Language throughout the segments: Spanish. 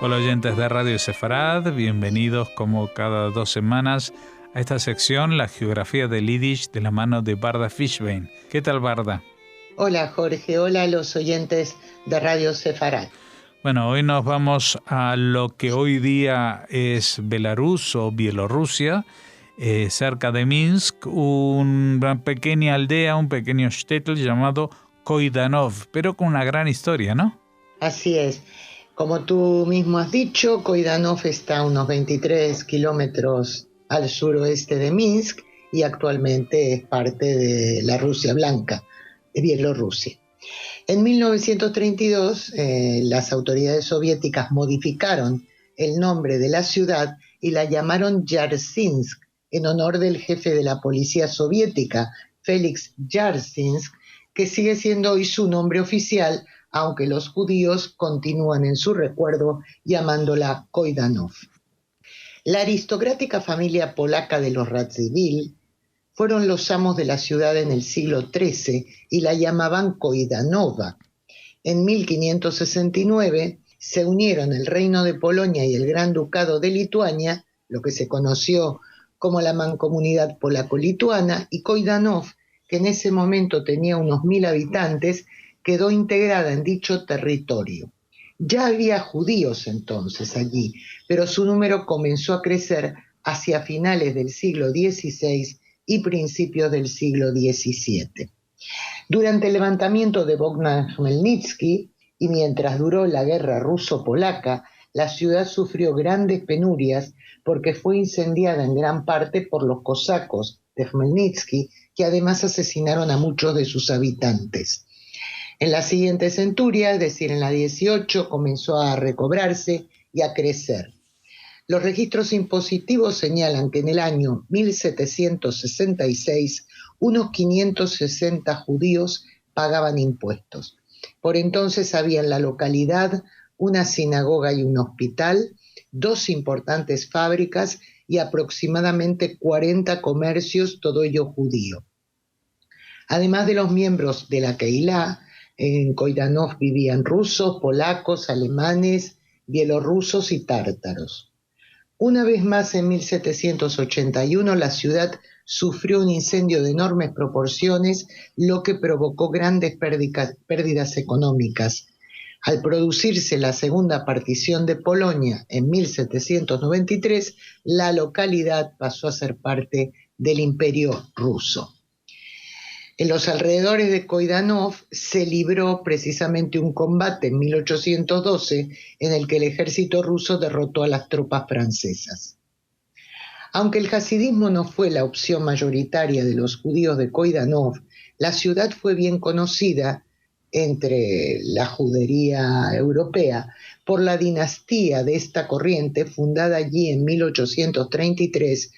Hola oyentes de Radio Sefarad, bienvenidos como cada 2 semanas a esta sección, la geografía del Yiddish de la mano de Barda Fishbein. ¿Qué tal, Barda? Hola Jorge, hola a los oyentes de Radio Sefarad. Bueno, hoy nos vamos a lo que hoy día es Belarus o Bielorrusia, cerca de Minsk, una pequeña aldea, un pequeño shtetl llamado Koidanov, pero con una gran historia, ¿no? Así es. Como tú mismo has dicho, Koidanov está a unos 23 kilómetros al suroeste de Minsk y actualmente es parte de la Rusia Blanca, de Bielorrusia. En 1932, las autoridades soviéticas modificaron el nombre de la ciudad y la llamaron Yarsinsk, en honor del jefe de la policía soviética, Félix Yarsinsk, que sigue siendo hoy su nombre oficial, aunque los judíos continúan en su recuerdo llamándola Koidanov. La aristocrática familia polaca de los Radziwiłł fueron los amos de la ciudad en el siglo XIII y la llamaban Koidanowa. En 1569 se unieron el Reino de Polonia y el Gran Ducado de Lituania, lo que se conoció como la Mancomunidad Polaco-Lituana, y Koidanov, que en ese momento tenía unos 1.000 habitantes, quedó integrada en dicho territorio. Ya había judíos entonces allí, pero su número comenzó a crecer hacia finales del siglo XVI y principios del siglo XVII. Durante el levantamiento de Bogdan Khmelnytsky y mientras duró la guerra ruso-polaca, la ciudad sufrió grandes penurias porque fue incendiada en gran parte por los cosacos de Khmelnytsky, que además asesinaron a muchos de sus habitantes. En la siguiente centuria, es decir, en la 18, comenzó a recobrarse y a crecer. Los registros impositivos señalan que en el año 1766 unos 560 judíos pagaban impuestos. Por entonces había en la localidad una sinagoga y un hospital, 2 importantes fábricas y aproximadamente 40 comercios, todo ello judío. Además de los miembros de la Keilah, en Koidanov vivían rusos, polacos, alemanes, bielorrusos y tártaros. Una vez más, en 1781, la ciudad sufrió un incendio de enormes proporciones, lo que provocó grandes pérdidas económicas. Al producirse la segunda partición de Polonia en 1793, la localidad pasó a ser parte del Imperio ruso. En los alrededores de Koidanov se libró precisamente un combate en 1812 en el que el ejército ruso derrotó a las tropas francesas. Aunque el hasidismo no fue la opción mayoritaria de los judíos de Koidanov, la ciudad fue bien conocida entre la judería europea por la dinastía de esta corriente fundada allí en 1833,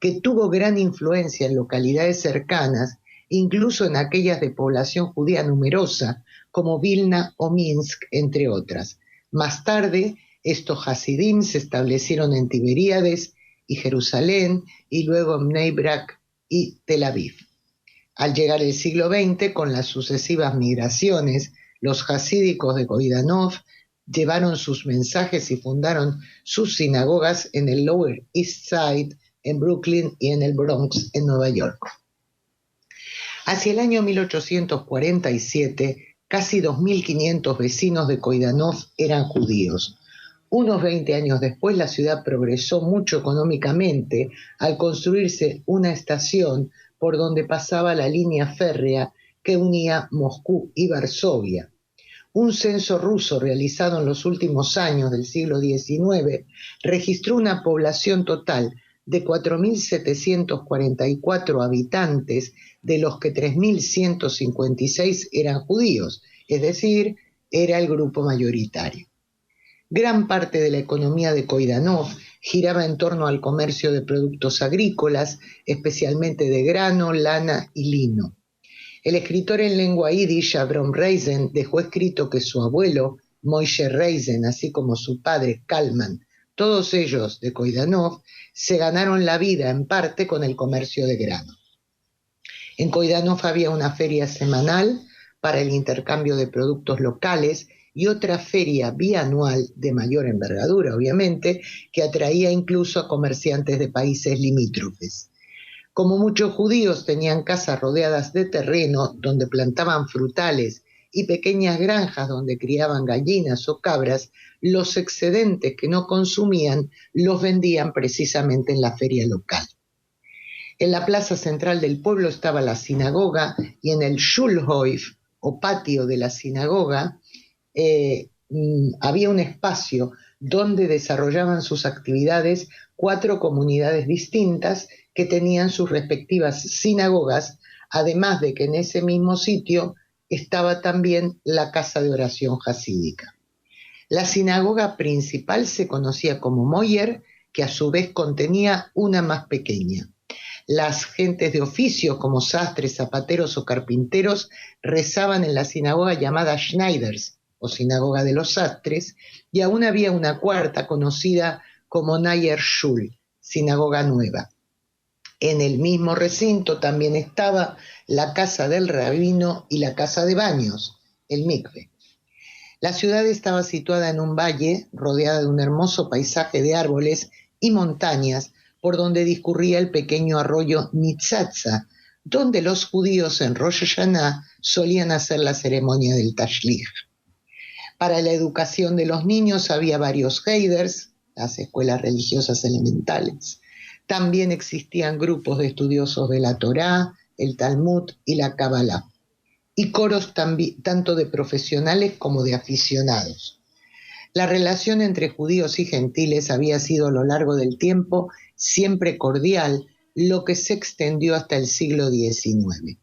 que tuvo gran influencia en localidades cercanas, incluso en aquellas de población judía numerosa, como Vilna o Minsk, entre otras. Más tarde, estos hasidim se establecieron en Tiberíades y Jerusalén, y luego en Bnei Brak y Tel Aviv. Al llegar el siglo XX, con las sucesivas migraciones, los hasídicos de Koidanov llevaron sus mensajes y fundaron sus sinagogas en el Lower East Side, en Brooklyn y en el Bronx, en Nueva York. Hacia el año 1847, casi 2.500 vecinos de Koidanov eran judíos. Unos 20 años después, la ciudad progresó mucho económicamente al construirse una estación por donde pasaba la línea férrea que unía Moscú y Varsovia. Un censo ruso realizado en los últimos años del siglo XIX registró una población total de 4.744 habitantes, de los que 3.156 eran judíos, es decir, era el grupo mayoritario. Gran parte de la economía de Koidanov giraba en torno al comercio de productos agrícolas, especialmente de grano, lana y lino. El escritor en lengua yiddish, Avrom Reisen, dejó escrito que su abuelo, Moshe Reisen, así como su padre, Kalman, todos ellos de Koidanov, se ganaron la vida en parte con el comercio de grano. En Koidanov había una feria semanal para el intercambio de productos locales y otra feria bianual de mayor envergadura, obviamente, que atraía incluso a comerciantes de países limítrofes. Como muchos judíos tenían casas rodeadas de terreno donde plantaban frutales y pequeñas granjas donde criaban gallinas o cabras, los excedentes que no consumían los vendían precisamente en la feria local. En la plaza central del pueblo estaba la sinagoga y en el Schulhof, o patio de la sinagoga, había un espacio donde desarrollaban sus actividades 4 comunidades distintas que tenían sus respectivas sinagogas, además de que en ese mismo sitio estaba también la casa de oración jasídica. La sinagoga principal se conocía como Moyer, que a su vez contenía una más pequeña. Las gentes de oficio, como sastres, zapateros o carpinteros, rezaban en la sinagoga llamada Schneiders, o sinagoga de los sastres, y aún había una cuarta conocida como Nayer Shul, sinagoga nueva. En el mismo recinto también estaba la casa del rabino y la casa de baños, el mikve. La ciudad estaba situada en un valle rodeada de un hermoso paisaje de árboles y montañas, por donde discurría el pequeño arroyo Nitzatza, donde los judíos en Rosh Hashanah solían hacer la ceremonia del Tashlich. Para la educación de los niños había varios heiders, las escuelas religiosas elementales. También existían grupos de estudiosos de la Torá, el Talmud y la Kabbalah, y coros tanto de profesionales como de aficionados. La relación entre judíos y gentiles había sido a lo largo del tiempo siempre cordial, lo que se extendió hasta el siglo XIX.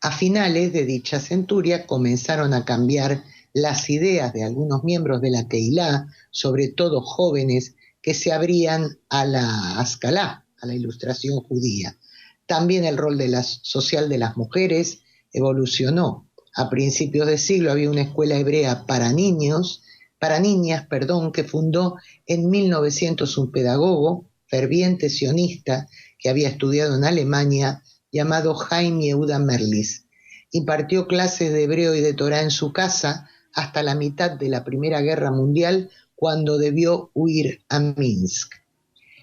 A finales de dicha centuria comenzaron a cambiar las ideas de algunos miembros de la Kehilá, sobre todo jóvenes, que se abrían a la Ascalá, a la ilustración judía. También el rol social de las mujeres evolucionó. A principios de siglo había una escuela hebrea para niñas, que fundó en 1900 un pedagogo, ferviente sionista, que había estudiado en Alemania, llamado Chaim Yehuda Merlis. Impartió clases de hebreo y de Torá en su casa hasta la mitad de la Primera Guerra Mundial, cuando debió huir a Minsk.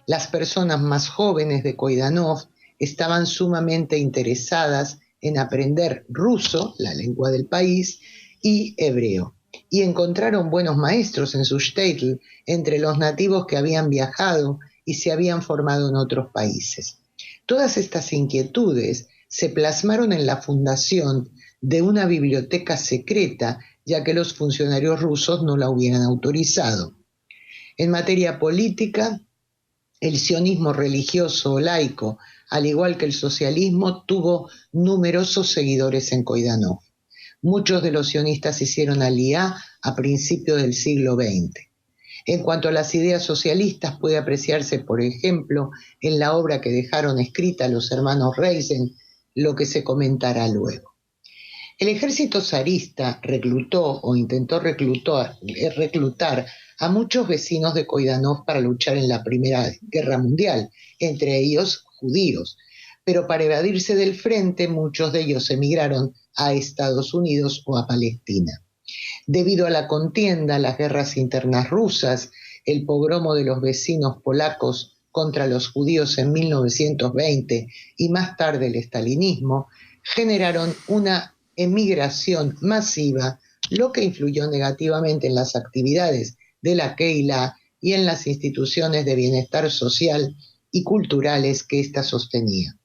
Las personas más jóvenes de Koidanov estaban sumamente interesadas en aprender ruso, la lengua del país, y hebreo, y encontraron buenos maestros en su shtetl entre los nativos que habían viajado y se habían formado en otros países. Todas estas inquietudes se plasmaron en la fundación de una biblioteca secreta, ya que los funcionarios rusos no la hubieran autorizado. En materia política, el sionismo religioso o laico, al igual que el socialismo, tuvo numerosos seguidores en Koidanov. Muchos de los sionistas hicieron aliyá a principios del siglo XX. En cuanto a las ideas socialistas, puede apreciarse, por ejemplo, en la obra que dejaron escrita los hermanos Reisen, lo que se comentará luego. El ejército zarista reclutó o intentó reclutar a muchos vecinos de Koidanov para luchar en la Primera Guerra Mundial, entre ellos judíos, pero para evadirse del frente muchos de ellos emigraron a Estados Unidos o a Palestina. Debido a la contienda, las guerras internas rusas, el pogromo de los vecinos polacos contra los judíos en 1920 y más tarde el estalinismo, generaron una emigración masiva, lo que influyó negativamente en las actividades de la Kehilá y en las instituciones de bienestar social y culturales que ésta sostenía.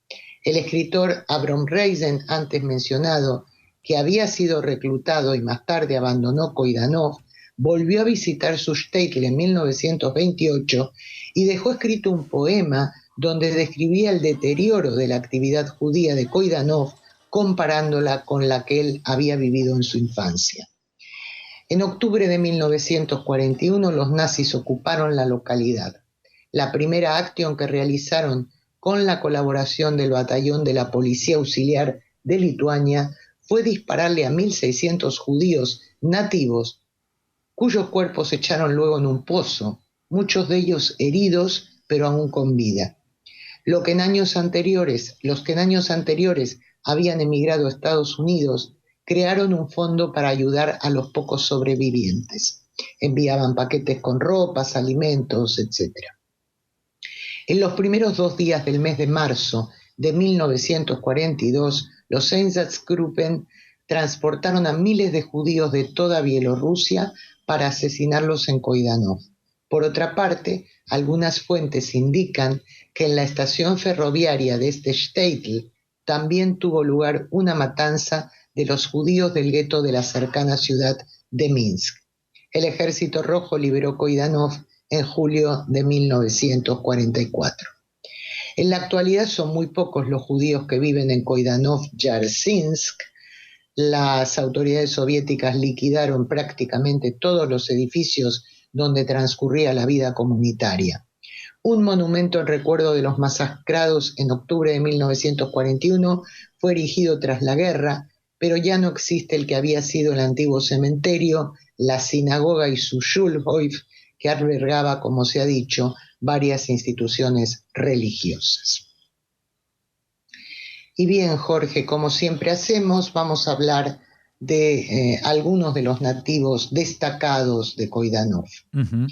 El escritor Avrom Reisen, antes mencionado, que había sido reclutado y más tarde abandonó Koidanov, volvió a visitar su shtetl en 1928 y dejó escrito un poema donde describía el deterioro de la actividad judía de Koidanov, comparándola con la que él había vivido en su infancia. En octubre de 1941 los nazis ocuparon la localidad. La primera acción que realizaron con la colaboración del batallón de la Policía Auxiliar de Lituania fue dispararle a 1.600 judíos nativos, cuyos cuerpos se echaron luego en un pozo, muchos de ellos heridos, pero aún con vida. Los que en años anteriores habían emigrado a Estados Unidos crearon un fondo para ayudar a los pocos sobrevivientes. Enviaban paquetes con ropas, alimentos, etc. En los primeros 2 días del mes de marzo de 1942, los Einsatzgruppen transportaron a miles de judíos de toda Bielorrusia para asesinarlos en Koidanov. Por otra parte, algunas fuentes indican que en la estación ferroviaria de este shtetl también tuvo lugar una matanza de los judíos del gueto de la cercana ciudad de Minsk. El Ejército Rojo liberó Koidanov en julio de 1944. En la actualidad son muy pocos los judíos que viven en Koidanov-Yarsinsk. Las autoridades soviéticas liquidaron prácticamente todos los edificios donde transcurría la vida comunitaria. Un monumento en recuerdo de los masacrados en octubre de 1941 fue erigido tras la guerra, pero ya no existe el que había sido el antiguo cementerio, la sinagoga y su Schulhof, que albergaba, como se ha dicho, varias instituciones religiosas. Y bien, Jorge, como siempre hacemos, vamos a hablar de algunos de los nativos destacados de Koidanov. Uh-huh.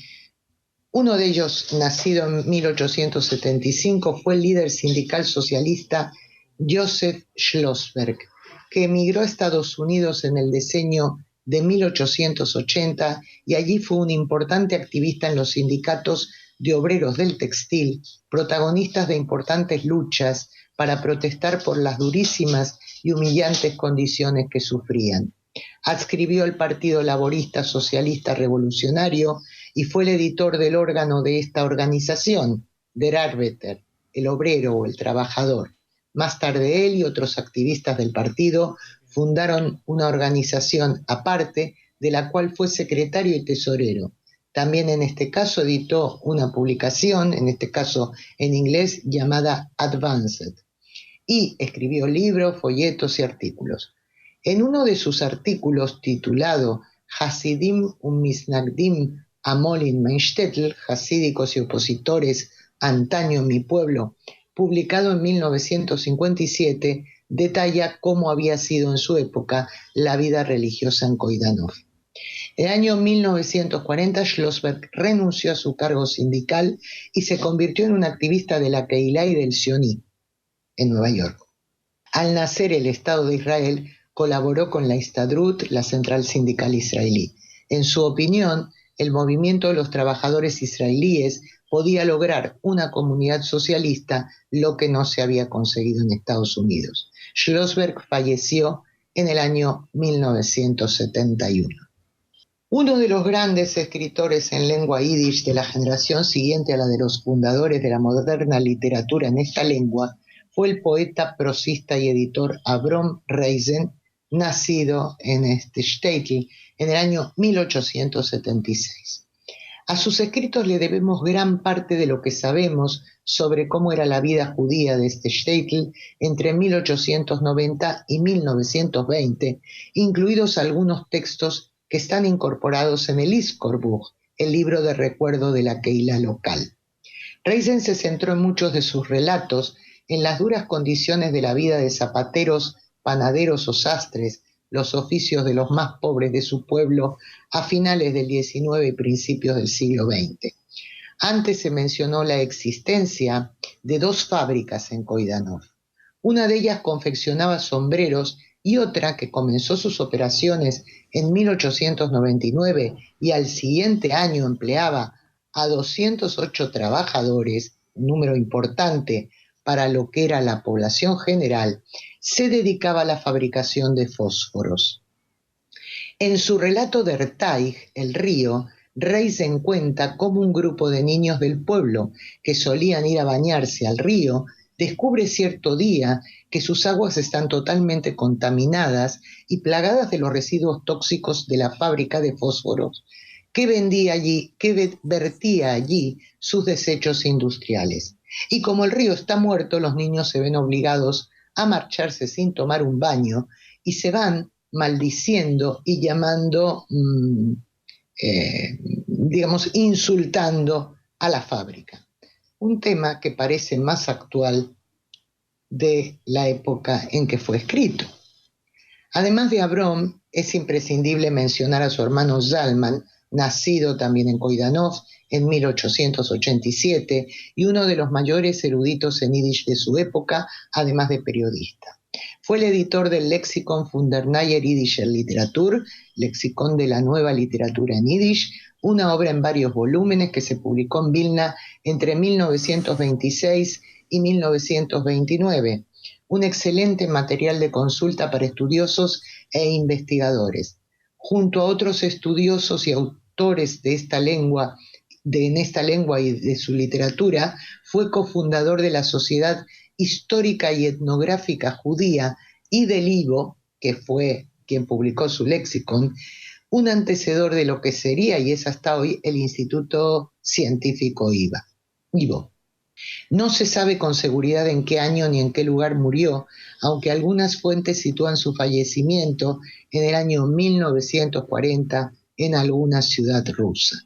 Uno de ellos, nacido en 1875, fue el líder sindical socialista Joseph Schlossberg, que emigró a Estados Unidos en el decenio de 1880 y allí fue un importante activista en los sindicatos de obreros del textil, protagonistas de importantes luchas para protestar por las durísimas y humillantes condiciones que sufrían. Adscribió al Partido Laborista Socialista Revolucionario y fue el editor del órgano de esta organización, Der Arbeiter, el obrero o el trabajador. Más tarde él y otros activistas del partido fundaron una organización aparte de la cual fue secretario y tesorero. También en este caso editó una publicación, en este caso en inglés, llamada Advanced, y escribió libros, folletos y artículos. En uno de sus artículos titulado Hasidim Umisnagdim Amolin Mein Shtetl, Hasídicos y opositores, antaño en mi pueblo, publicado en 1957, detalla cómo había sido en su época la vida religiosa en Koidanov. En el año 1940, Schlossberg renunció a su cargo sindical y se convirtió en un activista de la Keilah y del Sioní, en Nueva York. Al nacer el Estado de Israel, colaboró con la Histadrut, la central sindical israelí. En su opinión, el movimiento de los trabajadores israelíes podía lograr una comunidad socialista, lo que no se había conseguido en Estados Unidos. Schlossberg falleció en el año 1971. Uno de los grandes escritores en lengua yiddish de la generación siguiente a la de los fundadores de la moderna literatura en esta lengua fue el poeta, prosista y editor Avrom Reisen, nacido en este shtetl en el año 1876. A sus escritos le debemos gran parte de lo que sabemos sobre cómo era la vida judía de este shtetl entre 1890 y 1920, incluidos algunos textos que están incorporados en el Iskorbuch, el libro de recuerdo de la Keilah local. Reisen se centró en muchos de sus relatos en las duras condiciones de la vida de zapateros, panaderos o sastres, los oficios de los más pobres de su pueblo a finales del XIX y principios del siglo XX. Antes se mencionó la existencia de 2 fábricas en Koidanov. Una de ellas confeccionaba sombreros y otra, que comenzó sus operaciones en 1899 y al siguiente año empleaba a 208 trabajadores, un número importante para lo que era la población general, se dedicaba a la fabricación de fósforos. En su relato de Ertaig, el río, Reisen cuenta cómo un grupo de niños del pueblo que solían ir a bañarse al río descubre cierto día que sus aguas están totalmente contaminadas y plagadas de los residuos tóxicos de la fábrica de fósforos que vertía allí sus desechos industriales. Y como el río está muerto, los niños se ven obligados a marcharse sin tomar un baño y se van maldiciendo y llamando, insultando a la fábrica. Un tema que parece más actual de la época en que fue escrito. Además de Avrom, es imprescindible mencionar a su hermano Zalman, nacido también en Koidanov en 1887 y uno de los mayores eruditos en yiddish de su época, además de periodista. Fue el editor del Lexikon von der Neuen Jiddischer Literatur, Lexicón de la Nueva Literatura en Yiddish, una obra en varios volúmenes que se publicó en Vilna entre 1926 y 1929. Un excelente material de consulta para estudiosos e investigadores. Junto a otros estudiosos y autores de esta lengua, en esta lengua y de su literatura, fue cofundador de la Sociedad Histórica y Etnográfica Judía y del IVO, que fue quien publicó su lexicon, un antecedor de lo que sería y es hasta hoy el Instituto Científico IVO. No se sabe con seguridad en qué año ni en qué lugar murió, aunque algunas fuentes sitúan su fallecimiento en el año 1940 en alguna ciudad rusa.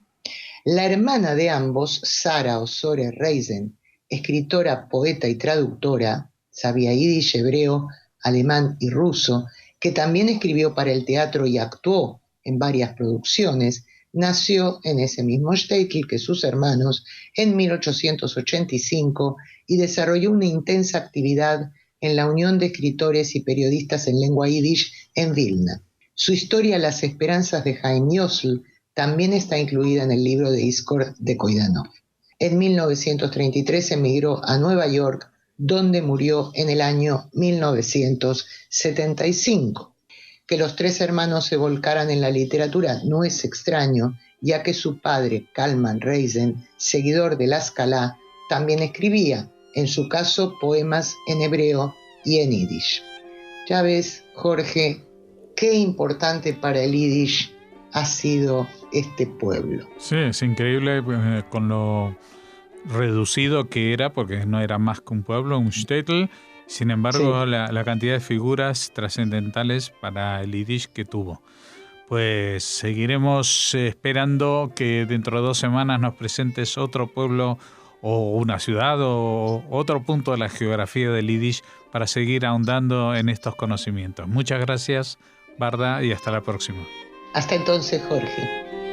La hermana de ambos, Sara Osore Reisen, escritora, poeta y traductora, sabía yiddish, hebreo, alemán y ruso, que también escribió para el teatro y actuó en varias producciones, nació en ese mismo shtetl que sus hermanos en 1885 y desarrolló una intensa actividad en la Unión de Escritores y Periodistas en Lengua Yiddish en Vilna. Su historia, Las Esperanzas de Haim Yosl, también está incluida en el libro de Iskor de Koidanov. En 1933 emigró a Nueva York, donde murió en el año 1975. Que los tres hermanos se volcaran en la literatura no es extraño, ya que su padre, Kalman Reisen, seguidor de la Haskalah, también escribía, en su caso, poemas en hebreo y en yiddish. Ya ves, Jorge, qué importante para el yiddish ha sido este pueblo. Sí, es increíble con lo reducido que era, porque no era más que un pueblo, un shtetl. Sin embargo, sí, la cantidad de figuras trascendentales para el yiddish que tuvo. Pues seguiremos esperando que dentro de 2 semanas nos presentes otro pueblo o una ciudad o otro punto de la geografía del yiddish para seguir ahondando en estos conocimientos. Muchas gracias, Barda, y hasta la próxima. Hasta entonces, Jorge.